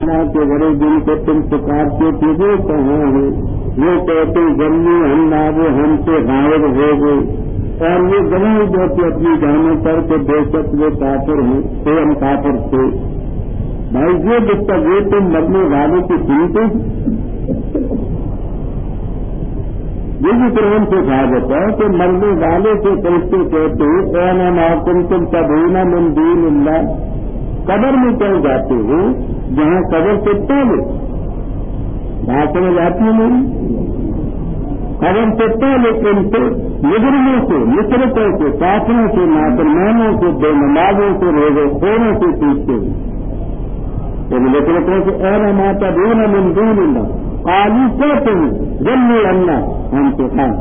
کے بڑے دن کو تم پکارتے تھے وہ کہاں ہے؟ وہ کہتے جلدی ہم نہ وہ ہم سے غائب ہو گئے، اور وہ گواہی دیتے اپنی جانوں پر کہ بے شک وہ کافر ہیں، تو ہم کافر تھے۔ بھائی یہ گفتگو تم مرنے والے کی سنتے، یہ بھی قرآن سے ثابت ہے کہ مرنے والے سے فرشتے کہتے اے ما کنتم تدعون من دون اللہ، قبر میں چل جاتے ہو جہاں قبر سے پہلے بات سمجھ آتی ہے میری، قبر سے پہلے ان سے مجرموں سے، مشرکوں سے، کافروں سے، نافرمانوں سے، بے نمازوں سے، روزے خوروں سے پوچھتے ہیں تو مشرکوں سے اے ما تدعون من دون اللہ قالوا کہتے ہیں ذلوا اللہ ہم سے خان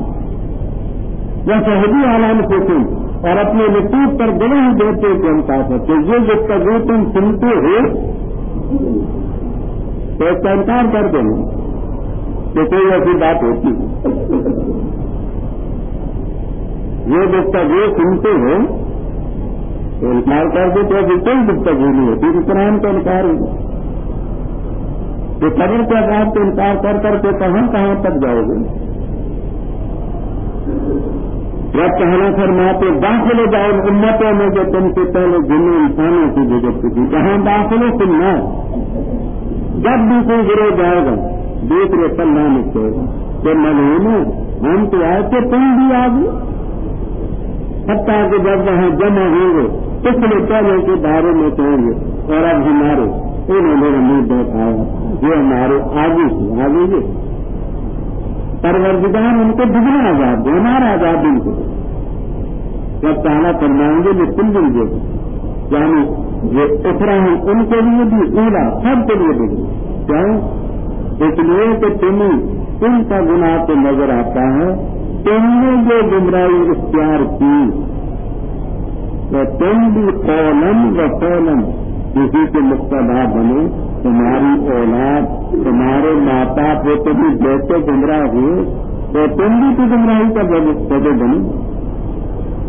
یا شہدی عالم سے تم، اور اپنے نصیب پر گواہی دیتے کہ ہم کافر تھے۔ یہ گفتگو تم سنتے ہو تو اس کا انکار کر دیں کہ کوئی ایسی بات ہوتی ہے، یہ گفتگو سنتے ہو تو انکار کر دو تو ایسی کوئی گفتگو نہیں ہوتی، تو قرآن کا انکار ہوگا۔ تو قبر کے عذاب کو انکار کر کر کے کہاں تک جاؤ گے؟ جب کہنا فرماتے داخل ہو جاؤ امتوں میں جو تم سے پہلے جنوں انسانوں کی جگت کی، کہاں داخل ہو سننا، جب بھی کوئی گرو جائے گا دوسرے پلہ میں کہے گا کہ ملعونوں ہم تو آئے تھے تم بھی آ گئے، حتیٰ کہ جب وہاں جمع ہوں گے پچھلے پہلے کے بارے میں کہیں گے اور اب ہمارے انہوں نے منہ دیکھایا جو ہمارے آگے گے پروردگار ان کو دگنا عذاب دے، ہمارا عذاب ان کو جب تعالیٰ فرمائیں گے یہ تم دیں گے، یعنی یہ اخرا ہے ان کے لیے بھی اولا سب کے لیے بھی کیوں؟ اس لیے کہ تمہیں ان کا گناہ تو نظر آتا ہے، تم نے جو گمراہی اختیار کی تو تم بھی قولن و فعلن کسی کے مقتدا بنے، تمہاری اولاد تمہارے ماتا پوتے بھی جیسے گمراہ ہوئے تو تم بھی تو گمراہی کا وجہ بنی،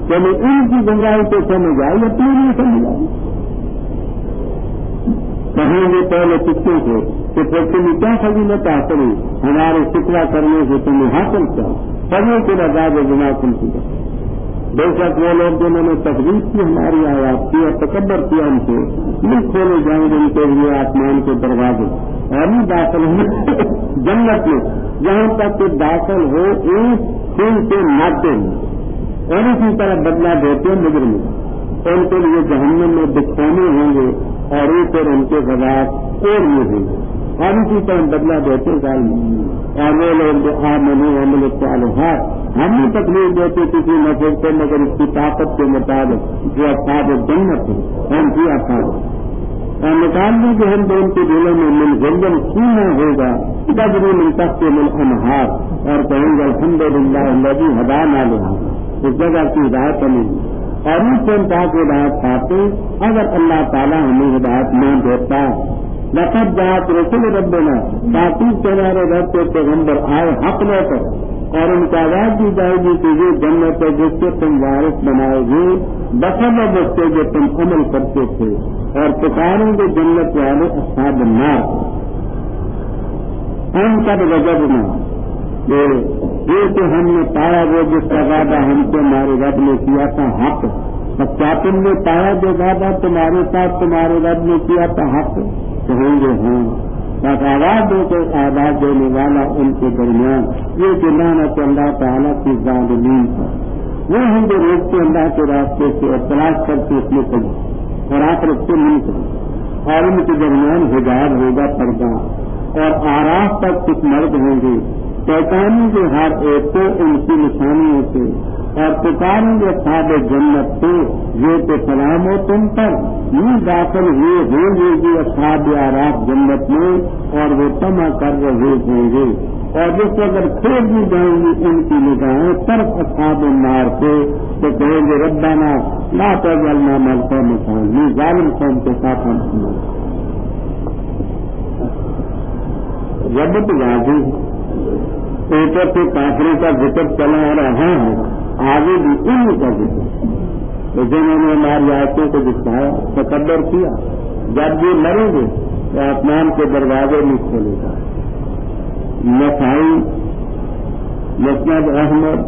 چلو ان کی گمراہی تو سمجھ آئی اپنی نہیں سمجھ آئی۔ کہیں گے پہلے کتنے سے کہ پھر تمہیں کیا فضیلت حاصل ہوئی ہمارے شکوا کرنے سے تمہیں حاصل کیا، سبوں کے عذاب گناہ تم کی۔ بے شک وہ لوگ جنہوں نے تقریب کی ہماری آیات کی اور تکبر کیا ان سے، نہیں کھولے جائیں گے ان کے لیے آسمان کے دروازے اور نہیں داخل ہوں جنت میں جہاں تک کہ داخل ہو ایک خون سے مادے میں، اور اسی طرح بدلا دیتے ہیں مجرموں، ان کے لیے جہنم میں دکھانے ہوں گے اور اوپر ان کے خلاف اور یہ ہوں گے، اور اسی طرح بدلا دیتے ظالم۔ اور وہ لوگ جو آمنوا وعملوا الصالحات ہم نہیں تکلیف دیتے کسی نفر کو مگر اس کی طاقت کے مطابق جو اصحاب جنت ہے ہم کی اصحاب، اور نکال دیں کہ ہم دونوں کے دلوں میں من غلظن سینا ہوگا تجری من تحتہم الانہار، اور کہیں گے الحمدللہ الذی ہدانا لہذا، اس جگہ کی ہدایت ہمیں، اور اس سے ہم تاکہ ہدایت پاتے اگر اللہ تعالیٰ ہمیں ہدایت نہ دیتا۔ لقد جاءت رسول ربنا، تاکہ تمہارے رب کے پیغمبر آئے حق لے کر، اور ان کا آواز دی جائے گی کہ یہ جنت ہے جس سے تم وارث بنائے گے بسبب اس کے جو تم عمل کرتے تھے، اور پکاریں گے جنت والے اصحاب النار ہم کب غضبنا، یہ کہ ہم نے پایا وہ جس کا وعدہ ہم سے ہمارے رب نے کیا تھا حق، کیا تم نے پایا جو وعدہ تمہارے ساتھ تمہارے رب نے کیا تھا حق؟ کہیں گے ہاں، تاکہ آواز دے کے آواز دینے والا ان کے درمیان یہ کہ لعنت اللہ تعالیٰ کی ظالمین پر، وہ ہم جو روکتے اللہ کے راستے سے اور تلاش کرتے اس میں کہیں اور آخرت سے نہیں کریں، اور ان کے درمیان حجاب ہوگا پردہ، اور آراف تک کچھ مرد ہوں گے شیطانی کے ہر ایک کو ان کی نشانیوں سے، اور پکاریں گے اصحاب جنت سے یہ تو سلام ہو تم پر، یہ داخل ہوئے ہوں گے کہ اصحاب آراف جنت میں، اور وہ طمع کر رہے ہوں گے، اور جس اگر کھیل بھی جائیں گی ان کی نگاہیں طرف اصحاب النار سے تو کہیں گے ربنا لا تجعلنا مع القوم الظالمین، ظالم قوم کے ساتھ ہم سنو۔ رب غازی اوپر سے کافروں کا ذکر چلا آ رہا ہے، آگے بھی ان کا ذکر، جنہوں نے ہماری آیتوں کو دکھایا تکبر کیا، جب یہ مریں گے تو آسمان کے دروازے نہیں کھولے جائیں. نسائی، مسند احمد،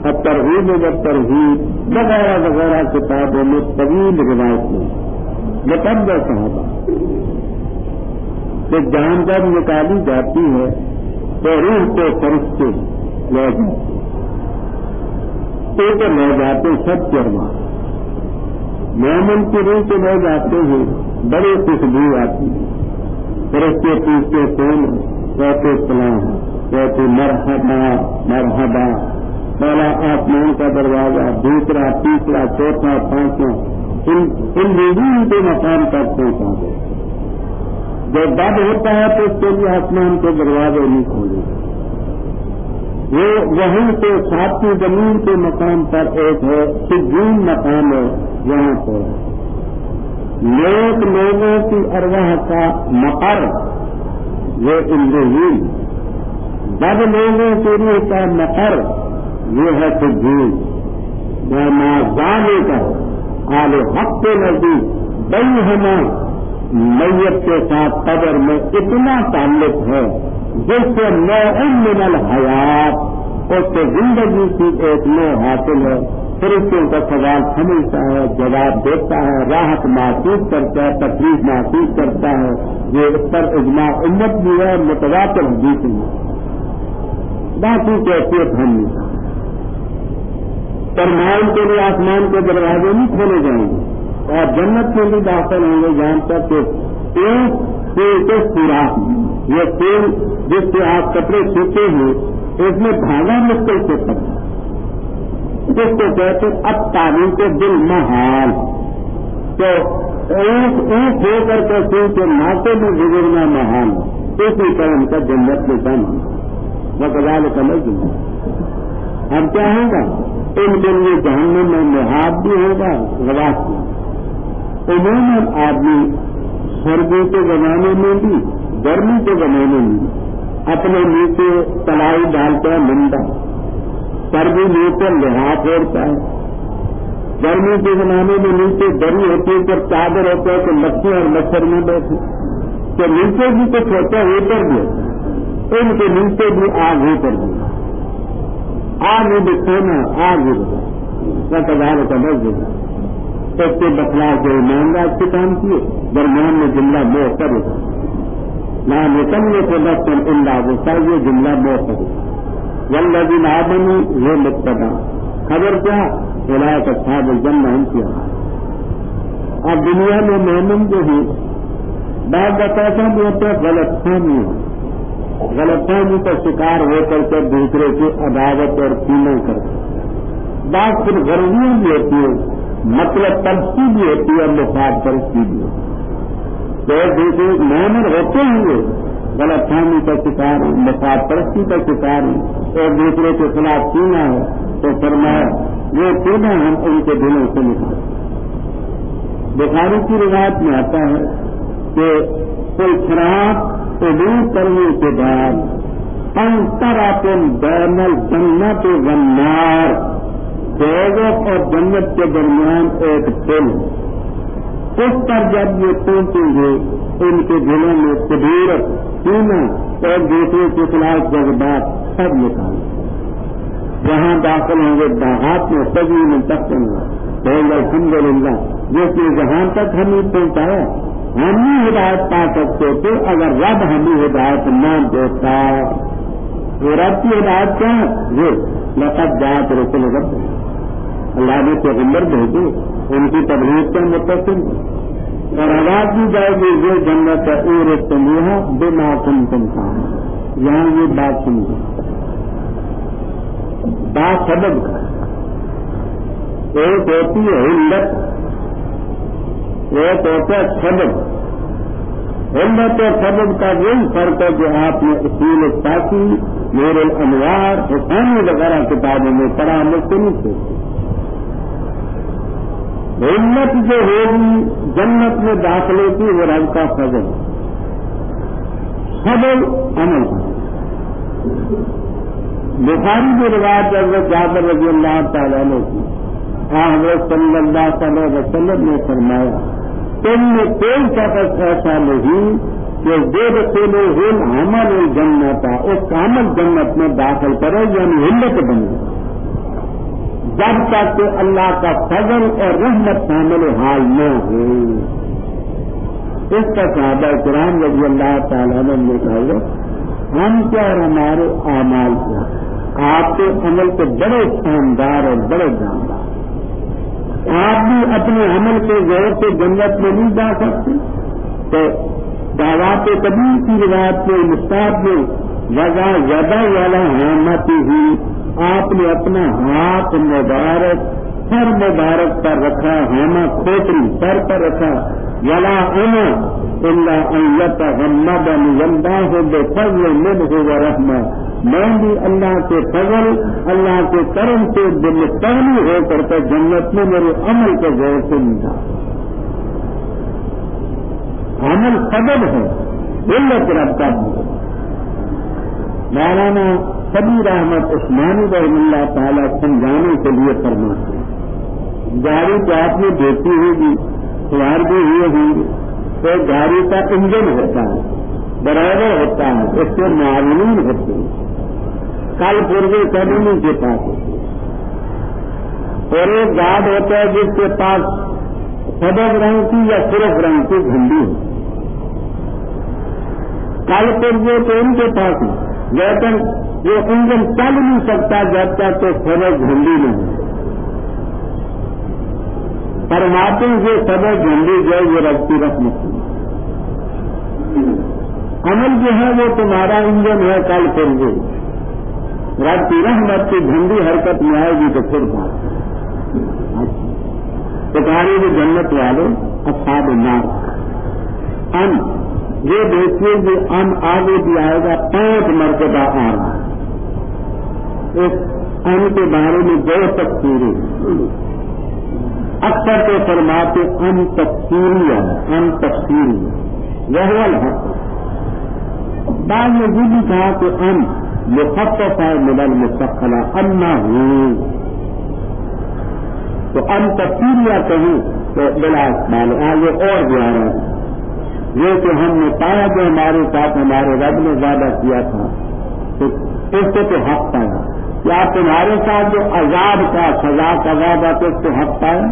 الترغیب و ترہیب وغیرہ وغیرہ کتابوں میں طویل روایت میں متبع صحابہ کہ جان جب نکالی جاتی ہے تو روح کو فرشتے لے جاتے سب چرما. مومن کی روح کو لے جاتے ہیں، بڑی خوشبو آتی ہے. فرشتے پوچھتے کون کہتے سلام، کہتے مرحبا مرحبا. پہلا آسمان کا دروازہ، دوسرا، تیسرا، چوتھا، پانچواں، ان روحوں کے مقام تک پہنچا دے. جب دب ہوتا ہے تو اس کے لیے آسمان کے دروازے نہیں کھولے. وہ وہیں سے ساتویں زمین کے مقام پر ایک ہے، سجین مقام ہے، وہاں پر نیک لوگوں کی ارواح کا مقر یہ اندرین، بد لوگوں کی روح کا مقر یہ ہے سجین. جانے کا آل حق کے نزدیک بئی ہمیں میت کے ساتھ قبر میں اتنا تعلق ہے جس سے نوع من الحیات اس سے زندگی کی ایک نوع حاصل ہے. فرشتوں کا سوال سمجھتا ہے، جواب دیتا ہے، راحت محسوس کرتا ہے، تکلیف محسوس کرتا ہے. یہ اس پر اجماع امت بھی ہے، متواتر حدیث میں. باقی کیفیت ہم نہیں فرمائن کے لیے آسمان کے دروازے نہیں کھولے جائیں گے اور جنت کے لیے داخل ہوں گے جہاں تک کہ ایک سوراخ یہ تیل جس سے آپ کپڑے سیتے ہیں اس میں دھاگا مشکل سے پڑتا جس کو کہتے اب تعلیم کے دل محال. تو ایک ہو کر کے سو کے ناطے میں گزرنا محال ہے. اسی طرح ان کا جنت میں جانا وہ کزال سمجھ دوں. اب کیا ہوگا ان کے لیے جہنم میں محاب بھی ہوگا غواص بھی. عموماً آدمی سردی کے زمانے میں بھی گرمی کے زمانے میں اپنے نیچے تلائی ڈالتا ہے منڈا، سردی نیچے لحاظ ہوتا ہے. گرمی کے زمانے میں نیچے دری ہوتی ہے، جب چادر ہوتا ہے تو مچھلی اور مچھر میں بیٹھے تو نیچے بھی کچھ ہوتا ہے، اوپر بھی ہوتا ہے. ان کے نیچے بھی آگ اوپر بھی آگ بھی سونا آگ بھی کزال سمجھ دینا. اس کے بخلا کے ایماندار کے کام کیے درمیان میں جملہ مو کرے نہ نکلنے سے بچن اللہ وہ یہ جملہ مو کرے. والذین آمنوا یہ مقتدا خبر کیا اولئک اصحاب الجنہ ہم کیا. اب دنیا میں مومن جو ہے بعض ایسا بھی ہوتا ہے غلط فہمی کا شکار ہو کر کے دوسرے کی عداوت اور کینہ کرتے. بات پھر غرضیاں بھی ہوتی ہے، مطلب تبصی بھی ہوتی ہے، مفاد پرستی بھی ہوتی ہے. تو دوسرے مومن ہوتے ہوئے غلط فہمی کا شکار ہے، مفاد پرستی کا شکار ہے اور دوسرے کے خلاف کینہ ہے تو فرمایا وہ کینہ ہم ان کے دلوں سے نکالیں. بخاری کی روایت میں آتا ہے کہ کوئی شراب قبول کرنے کے بعد انتراپن بین الجنت والنار دوزخ اور جنت کے درمیان ایک پل، اس پر جب یہ پہنچیں گے ان کے دلوں میں قدرت کینہ اور دوسرے کے خلاف جذبات سب نکالیں. جہاں داخل ہوں گے باغات میں سبھی میں تک تو الحمد للہ جس نے جہاں تک ہمیں پہنچایا ہم ہی ہدایت پا سکتے تھے اگر رب ہمیں ہدایت نہ دیتا. وہ رب کی ہدایت کیا ہے؟ یہ لقد جاءت رسول رب، اللہ نے پیغمبر بھیجے ان کی تبلیغ کا متصل اور آواز دی جائے گی یہ جنت اور تمہا بما کنتم تعملون. یہاں یہ بات سمجھو، بات سبب کا ایک ہوتی ہے علت، ایک ہوتا ہے سبب. علت اور سبب کا وہی فرق ہے جو آپ نے اصول ساسی نور الانوار حسانی وغیرہ کتابوں میں پڑھا مختلف سے. علت جو ہوگی جنت میں داخلے کی وہ رب کا فضل، سبب عمل. بخاری کی روایت حضرت جابر رضی اللہ تعالیٰ عنہ کی حضرت صلی اللہ علیہ وسلم نے فرمایا تم میں کوئی شخص ایسا نہیں کہ يدخلهم عمل الجنت، اس عمل جنت میں داخل کرے، یعنی ہمت بنے، جب تک کہ اللہ کا فضل اور رحمت شامل حال نہ ہو۔ اس کا صحابہ کرام رضی اللہ تعالیٰ عنہ نے کہا ہم کیا اور ہمارے اعمال کیا، آپ کے عمل کے بڑے شاندار اور بڑے جاندار، آپ بھی اپنے عمل کے زور سے جنت میں نہیں جا سکتے۔ تو دعوات قدیم کی روایت میں مستحب میں وضع یدا والا حامتی ہوئی، آپ نے اپنا ہاتھ مبارک سر مبارک پر رکھا، ہاما کھوپڑی سر پر رکھا، ولا انا الا ان يتغمدني الله بفضل منه ورحمہ، میں بھی اللہ کے فضل اللہ کے کرم سے بمستغنی ہو کر کے جنت میں میرے عمل کے زور سے نہیں تھا۔ عمل فضل ہے، علت رب کا ہے۔ مولانا کبیر احمد عثمانی رحمہ اللہ تعالیٰ سمجھانے کے لیے فرماتے ہیں گاڑی تو آپ نے دیکھی ہوگی، سوار بھی ہوئے ہوں گے، تو گاڑی کا انجن ہوتا ہے، ڈرائیور ہوتا ہے، اس کے معاونین ہوتے ہیں، کل پورے قانونی کے پاس ہوتے ہیں، اور ایک گارڈ ہوتا ہے جس کے پاس سبز رنگ کی یا سرخ رنگ کی جھنڈی ہے، کل پورے تو ان کے پاس ہے، لیکن وہ انجن چل نہیں سکتا جب تک تو سبز جھنڈی نہیں ہے۔ فرماتے ہیں یہ سبز جھنڈی جو ہے یہ رب کی رحمت ہے، عمل جو ہے وہ تمہارا انجن ہے، کل پورے رب کی رحمت کی جھنڈی حرکت میں آئے گی تو پھر بات پکارے وہ جنت والے اصحاب النار۔ ان یہ دیکھیے یہ ان آگے بھی آئے گا، 5 مرتبہ آ رہا ہے۔ اس ان کے بارے میں 2 تفسیریں، اکثر تو فرماتے ان تفسیری ہے، ان تفسیری وہ الحق، بعد میں یہ بھی کہا کہ ان مخفف ہے من المثقلہ، ان نہ ہوں تو ان تفسیریہ کہیں تو بلا اسمال آگے اور بھی آ رہا ہے، یہ کہ ہم نے پایا جو ہمارے ساتھ ہمارے رب نے وعدہ کیا تھا تو اس سے تو حق پایا، کیا تمہارے ساتھ جو عذاب کا سزا کا وعدہ تو اس کو حق پایا؟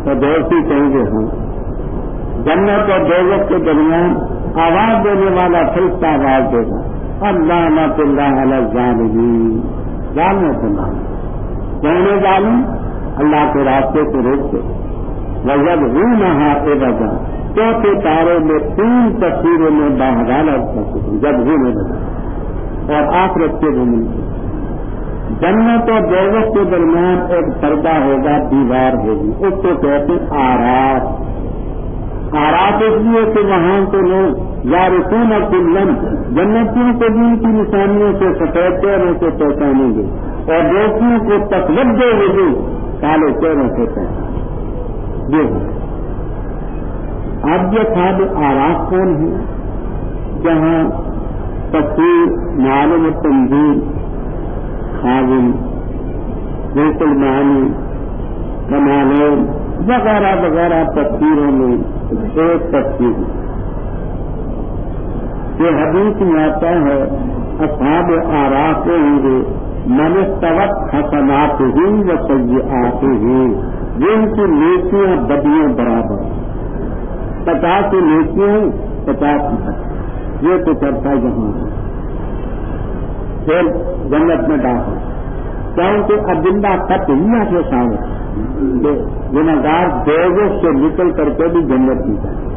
تو دوستی کہیں گے ہاں۔ جنت اور دوزخ کے درمیان آواز دینے والا فرشتہ آواز دے گا، اللعنۃ اللہ علی الظالمین، ظالموں کو مان کہنے ظالم اللہ کے راستے کو روکتے، وَيَبْغُونَهَا عِوَجًا، چوتھے تارے میں 3 تفسیروں میں باہدالت کرتے ہیں، جب ہونے لگا اور آخرت کے دن جنت اور دوزخ کے درمیان ایک پردہ ہوگا، دیوار ہوگی، اس کو کہتے ہیں آراف۔ آراف اس لیے کہ وہاں کے لوگ یارفون کلن، جنتیوں کو دین کی نشانیوں سے سفید چہروں سے پہچانیں گے اور دوستوں کو تسودے ہوگی کالے چہروں سے پہچانیں گے۔ اب یہ خواب آراف کون ہے؟ جہاں تفسیر، معلوم تنظیم، خاوم، بیت المعانی، کمالین وغیرہ وغیرہ تفسیروں میں ایک تفسیر یہ حدیث میں آتا ہے اصحاب آراف ہوں گے من استوت حسناتہم و سیئاتہم، جن کی نیکیاں بدیاں برابر، 50 نیکیاں 50 یہ تو چرتا جہاں ہے، پھر جنت میں داخل، کیونکہ ادلہ قطعیہ کے سامنے گناہگار دوزخ سے نکل کر کے بھی جنت میں جائیں،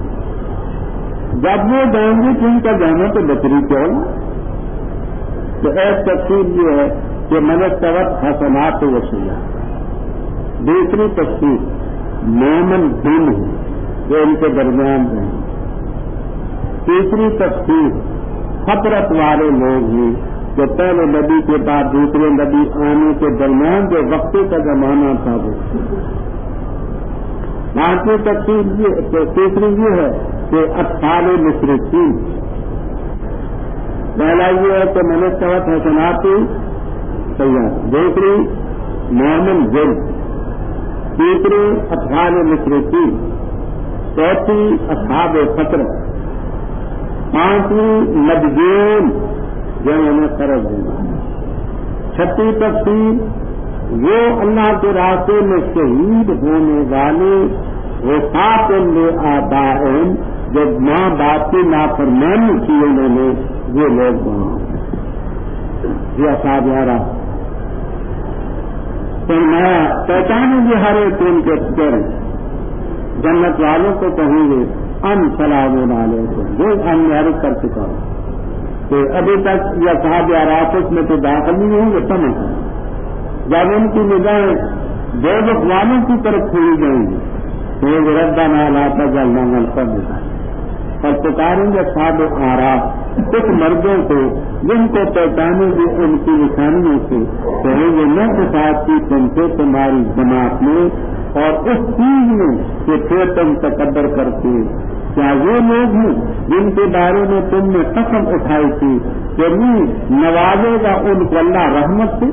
جب وہ جائیں گے تو ان کا جانا تو بکری کیوں نہ۔ تو ایک تفسیر یہ ہے کہ من استوت حسنات و سیئات، دوسری تفسیر مومن دن ہے جو ان کے درمیان رہیں، تیسری تفسیر فطرت والے لوگ ہیں جو پہلے نبی کے بعد دوسرے نبی آنے کے درمیان جو وقت کا زمانہ تھا وہ، باقی تیسری یہ ہے کہ اطفال مشرکین، پہلا یہ ہے کہ من استوت حسنات سیئات، دوسری مومن جن، تیسری اطفال مشرکین، چوتھی اصحاب فترہ، پانچویں نبیون جو انہیں قرض دینا، چھٹی تفصیل وہ اللہ کے راستے میں شہید ہونے والے وفات لآبائہم، جو ماں باپ کی نافرمانی کی انہوں نے، وہ لوگ وہاں یہ اصحاب اعراف فرمایا پہچانیں گے ہر ایک ان کے در، جنت والوں کو کہیں گے ان سلام علیکم، جو ہم نے عرض کر چکا ہوں کہ ابھی تک یہ اصحاب اعراف اس میں تو داخل نہیں ہوں گے، سمجھ جب ان کی نگاہیں دوزخ والوں کی طرف کھلی جائیں گی تو یہ ربنا لا تجعلنا مع القوم الظالمین، اور پکاریں گے اصحاب اعراف کچھ مردوں کو جن کو پہچانیں گے ان کی نشانیوں سے، کہیں گے میں اتفاق کی تم سے تمہاری جماعت میں اور اس چیز میں کہ پھر تم تکبر کرتے، کیا وہ لوگ ہیں جن کے بارے میں تم نے قسم اٹھائی تھی کہ نہیں نوازے گا ان کو اللہ رحمت سے،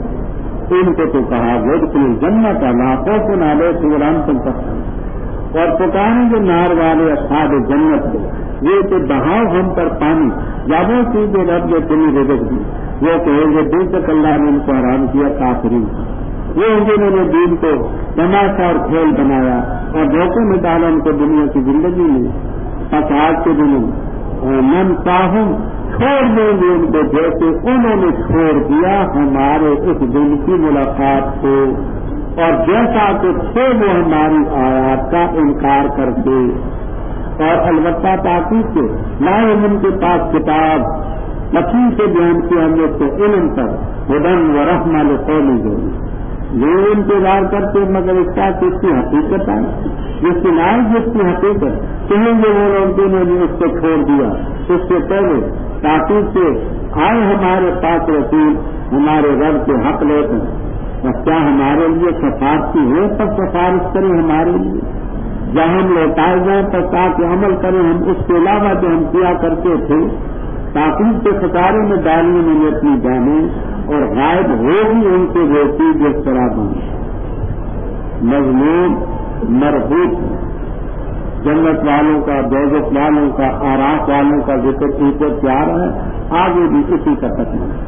ان کو تو کہا وادخلوا الجنۃ لا خوف علیکم ولا انتم تحزنون، اور پکاریں گے نار والے اصحاب جنت کو، یہ تو بہاؤ ہم پر پانی، جب چیزیں رب نے تمہیں رزق دی، وہ کہیں گے دن تک اللہ نے ان کو حرام کیا کافرین، وہ جنہوں نے دین کو تماشا اور کھیل بنایا اور دھوکے میں ڈالا ان کو دنیا کی زندگی میں، بس آج کے دنوں من چاہوں چھوڑ دیں گے ان کو جیسے انہوں نے چھوڑ دیا ہمارے اس دن کی ملاقات کو، اور جیسا کہ تھے وہ ہماری آیات کا انکار کرتے، اور البتہ تاکید سے لائے ان کے پاس کتاب لکیر سے بیان کیا ہم نے اس کو علم پر ہدن و رحمہ لقوم یؤمنون، یہ انتظار کرتے مگر اس کا کہ اس کی حقیقت آئی، جس کی لائق جس کی حقیقت کہیں گے وہ لوگ جنہوں نے اس کو چھوڑ دیا اس سے پہلے، تاکید سے آئے ہمارے پاس رسول ہمارے رب کے حق لے کر، کیا ہمارے لیے سفارشی ہے تب سفارش کریں ہمارے لیے، جہاں ہم لوٹائے جائیں تو تاکہ عمل کریں ہم اس کے علاوہ جو ہم کیا کرتے تھے، تاکید کے خسارے میں ڈالنے میں اپنی جانیں اور غائب ہوگی ان سے وہ چیز جس طرح بنے مضمون مربوط جنت والوں کا، دوزخ والوں کا، آراف والوں کا ذکر اوپر سے آ رہا ہے، آگے بھی اسی کا تکملہ۔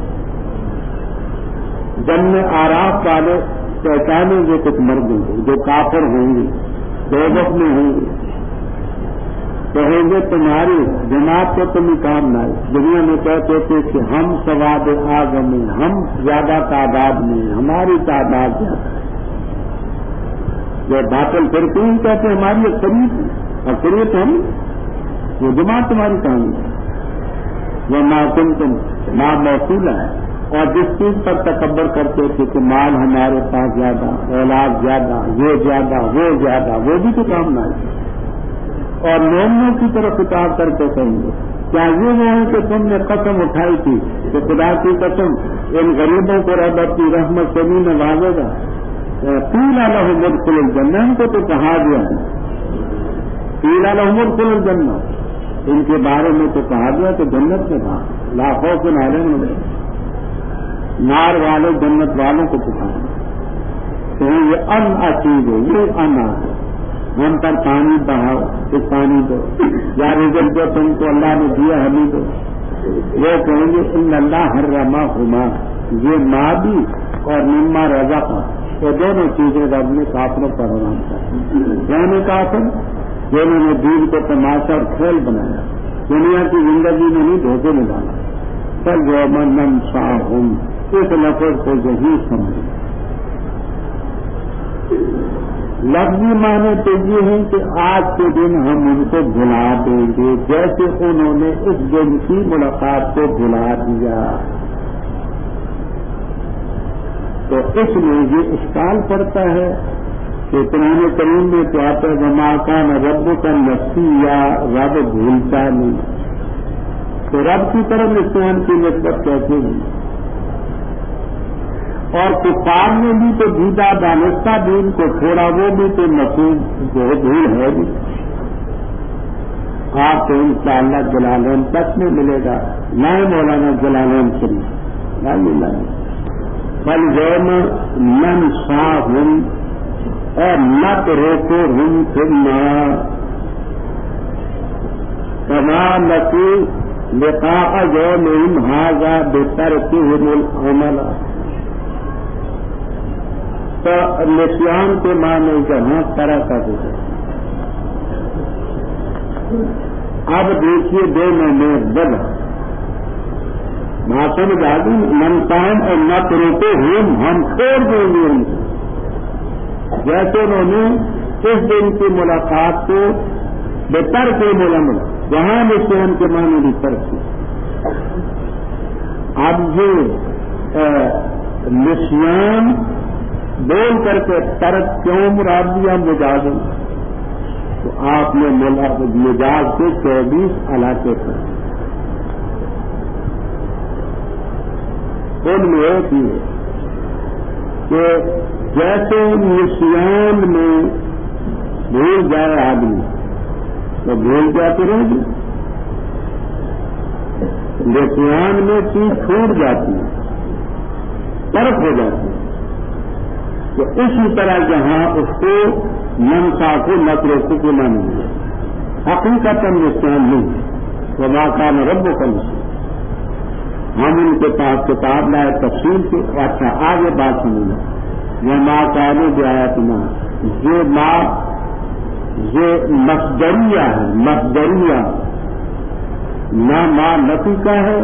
جنت آراف والے پہچانیں گے کچھ مردوں کو جو کافر ہوں گے، دوزخ میں ہوں گے، کہیں گے تمہاری جماعت کو تمہیں کام نہ آئے، دنیا میں کہتے تھے کہ ہم سواد اعظم میں، ہم زیادہ تعداد میں، ہماری تعداد زیادہ ہے، جو باطل فرقے کہتے ہیں ہماری اکثریت ہم، وہ جماعت تمہاری کام ہے، وہ معصوم تم ماں موصولہ ہے، اور جس چیز پر تکبر کرتے تھے کہ مال ہمارے پاس زیادہ، اولاد زیادہ، یہ زیادہ، وہ زیادہ، وہ بھی تو کام نہ ہے، اور مومنوں کی طرف خطاب کر کے کہیں گے کیا یہ وہ ہے کہ تم نے قسم اٹھائی تھی کہ خدا کی قسم ان غریبوں کو رب اپنی رحمت سے نہیں نوازے گا، قیل لہم ادخلوا الجنہ، ان کو تو کہا گیا ہے، قیل لہم ادخلوا الجنہ، ان کے بارے میں تو کہا گیا کہ جنت میں تھا، لا خوف علیہم، نار والے جنت والوں کو پکاریں تو یہ ان عقید ہے، یہ ان ہے، ہم پر پانی بہاؤ تو پانی دو، یا رزق جو تم کو اللہ نے دیا ہمیں دو، وہ کہیں گے ان اللہ حرمہما، یہ ماں بھی اور مما رزقا، یہ دونوں چیزیں رب نے کافروں پر حرام کر، یعنی کافر جنہوں نے دین کو تماشا اور کھیل بنایا، دنیا کی زندگی میں نہیں دھوکے میں ڈالا، سر یومن ننساہم، اس لفظ کو یہی سمجھیں، لفظی معنی تو یہ ہے کہ آج کے دن ہم ان کو بھلا دیں گے جیسے انہوں نے اس دن کی ملاقات کو بھلا دیا۔ تو اس میں یہ اشکال پڑتا ہے کہ قرآن کریم میں تو آتا ہے وما کان ربک نسیا، رب بھولتا نہیں، تو رب کی طرف نسیان کی نسبت کیسے ہوئی؟ اور کفار نے بھی تو دیدہ دانستہ دین کو چھوڑا، وہ بھی تو مفہوم جو بھول ہے بھی، آپ کو انشاءاللہ جلالین تک میں ملے گا، نئے مولانا جلالین شریف بل یوم ننساہم، اور مت روکو ہم فی النار، کما نسوا لقاء یومہم ھذا بترکہم العمل. تو نسیان کے معنی جہاں طرح کا ہوتا. اب دیکھیے دونوں میں بدل معصوم جادی منتان اور نہ روکے ہم چھوڑ دیں گے ان کو. جیسے انہوں نے اس دن کی ملاقات کو بہتر کے ململ وہاں نسیان کے معنی بھی فرق کی. اب یہ نسیان بول کر کے ترک کیوں مراد دیا مجازن؟ تو آپ نے مجاز کے 24 علاقے پر ان میں ایک ہی ہے کہ جیسے نسیان میں بھول جائے آدمی تو بھول جاتے رہے گی. نسیان میں چیز چھوٹ جاتی ہے ترک ہو جاتی ہے. تو اسی طرح جہاں اس کو منسا کو نقروں کو نہ ملے حقیقت نسیان نہیں ہے. تو واقع میں رب کا نسیان ہم ان کے پاس کتاب لائے تفصیل کے. اچھا آگے بات سمجھنا یہ ماں کالو جو آیا تمہارا یہ مصدریہ ہے. مصدریہ نہ ماں نفی کا ہے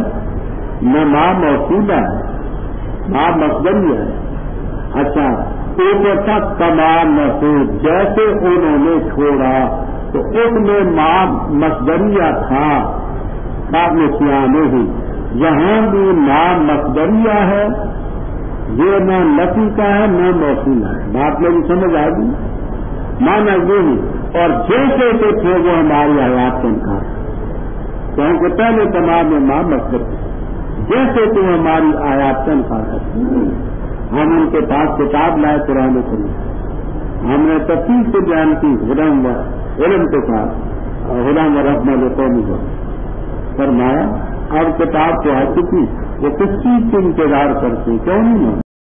نہ ماں موصولہ ہے. ماں مصدریہ ہے. اچھا ایک تک کمان محسوس جیسے انہوں نے چھوڑا تو اس میں ماں مصدریہ تھا نسیان ہی. یہاں بھی ماں مصدریہ ہے یہ نہ نفی کا ہے نہ موصولہ ہے. بات میری سمجھ آ گئی. مانا یہ ہی اور جیسے تھے وہ ہماری حیات کا انکار کیونکہ پہلے تمام میں ماں مصدر جیسے تو ہماری آیات کا انکار کرتے. ہم ان کے پاس کتاب لائے قرآن کریم ہم نے تفصیل سے بیان کی علم کے ساتھ علم و رحمت قومی کو فرمایا. اب کتاب تو آ چکی وہ کس چیز سے انتظار کرتے کیوں نہیں